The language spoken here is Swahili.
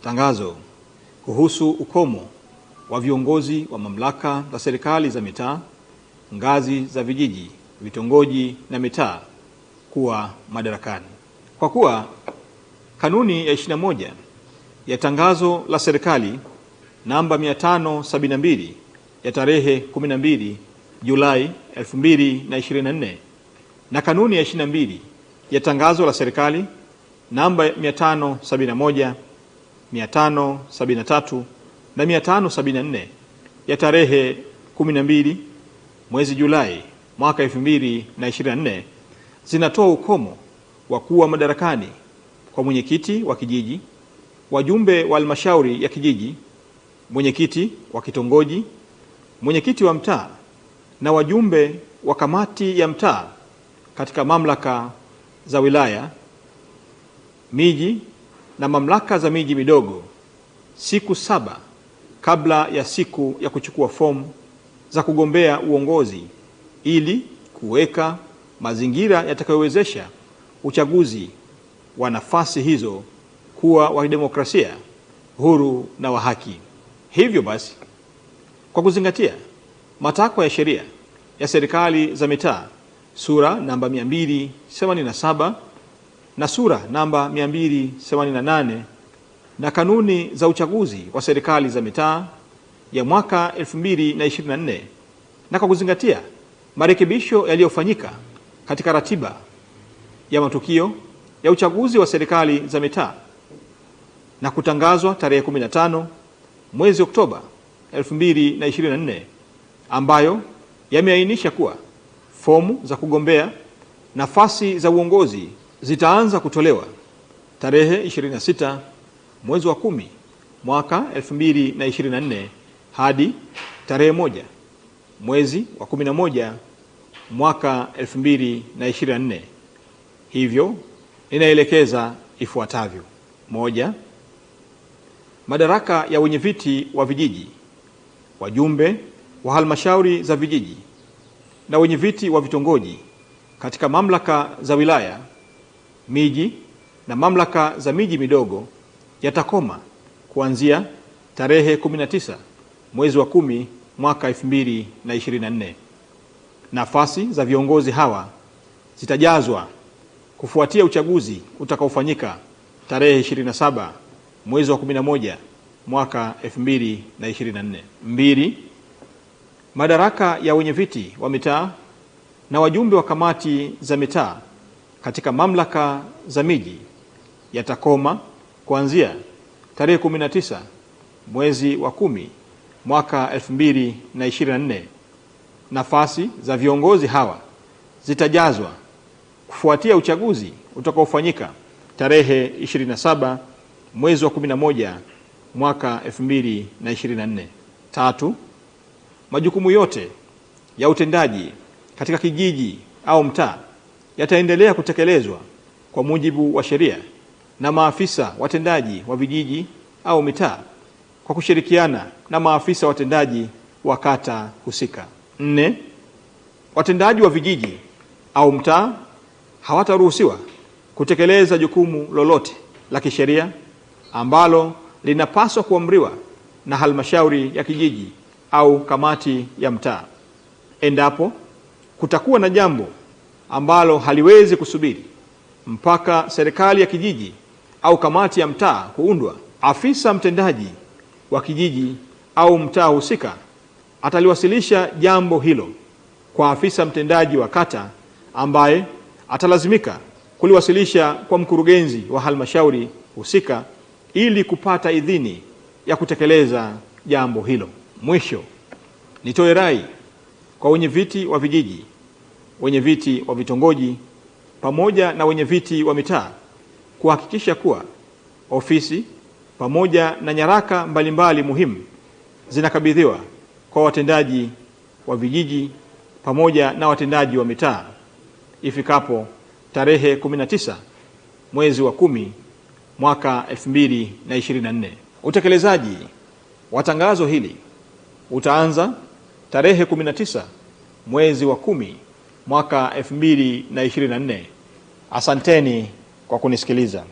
Tangazo kuhusu ukomo wa viongozi wa mamlaka za serikali za mitaa, ngazi za vijiji, vitongoji na mitaa kuwa madarakani. Kwa kuwa kanuni ya 21 ya tangazo la serikali namba 572 ya tarehe 12 Julai 2024 na kanuni ya 22 ya tangazo la serikali namba 571, 573 na 574 ya tarehe 12 mwezi Julai mwaka 2024 zinatoa ukomo wa kuwa madarakani kwa mwenyekiti wa kijiji, wajumbe wa halmashauri ya kijiji, mwenyekiti wa kitongoji, mwenyekiti wa mtaa na wajumbe wa kamati ya mtaa katika mamlaka za wilaya, miji na mamlaka za miji midogo siku 7 kabla ya siku ya kuchukua fomu za kugombea uongozi, ili kuweka mazingira yatakayowezesha uchaguzi wa nafasi hizo kuwa wa demokrasia, huru na wa haki. Hivyo basi, kwa kuzingatia matakwa ya sheria ya serikali za mitaa sura namba 287 na sura namba 288 na kanuni za uchaguzi wa serikali za mitaa ya mwaka 2024, na kwa kuzingatia marekebisho yaliyofanyika katika ratiba ya matukio ya uchaguzi wa serikali za mitaa na kutangazwa tarehe 15 mwezi Oktoba 2024, ambayo yameainisha kuwa fomu za kugombea nafasi za uongozi zitaanza kutolewa tarehe 26 mwezi wa 10 mwaka 2024 hadi tarehe 1 mwezi wa 11 mwaka 2024. Hivyo ninaelekeza ifuatavyo: 1. Madaraka ya wenyeviti wa vijiji, wajumbe wa halmashauri za vijiji na wenyeviti wa vitongoji katika mamlaka za wilaya, miji na mamlaka za miji midogo yatakoma kuanzia tarehe 19 mwezi wa 10 mwaka 2024. Nafasi za viongozi hawa zitajazwa kufuatia uchaguzi utakaofanyika tarehe 27 mwezi wa 11 mwaka 2024. 2. Madaraka ya wenyeviti wa mitaa na wajumbe wa kamati za mitaa katika mamlaka za miji yatakoma kuanzia tarehe 19 mwezi wa 10 mwaka 2024. Nafasi za viongozi hawa zitajazwa kufuatia uchaguzi utakaofanyika tarehe 27 mwezi wa 11 mwaka 2024. 3. Majukumu yote ya utendaji katika kijiji au mtaa yataendelea kutekelezwa kwa mujibu wa sheria na maafisa watendaji wa vijiji au mitaa kwa kushirikiana na maafisa watendaji wa kata husika. 4. Watendaji wa vijiji au mtaa hawataruhusiwa kutekeleza jukumu lolote la kisheria ambalo linapaswa kuamriwa na halmashauri ya kijiji au kamati ya mtaa. Endapo kutakuwa na jambo ambalo haliwezi kusubiri mpaka serikali ya kijiji au kamati ya mtaa kuundwa, afisa mtendaji wa kijiji au mtaa husika ataliwasilisha jambo hilo kwa afisa mtendaji wa kata, ambaye atalazimika kuliwasilisha kwa mkurugenzi wa halmashauri husika ili kupata idhini ya kutekeleza jambo hilo. Mwisho, nitoe rai kwa wenyeviti wa vijiji, wenyeviti wa vitongoji pamoja na wenyeviti wa mitaa kuhakikisha kuwa ofisi pamoja na nyaraka mbalimbali muhimu zinakabidhiwa kwa watendaji wa vijiji pamoja na watendaji wa mitaa ifikapo tarehe 19 mwezi wa 10 mwaka 2024. Utekelezaji wa tangazo hili utaanza tarehe 19 mwezi wa 10 mwaka 2024. Asanteni kwa kunisikiliza.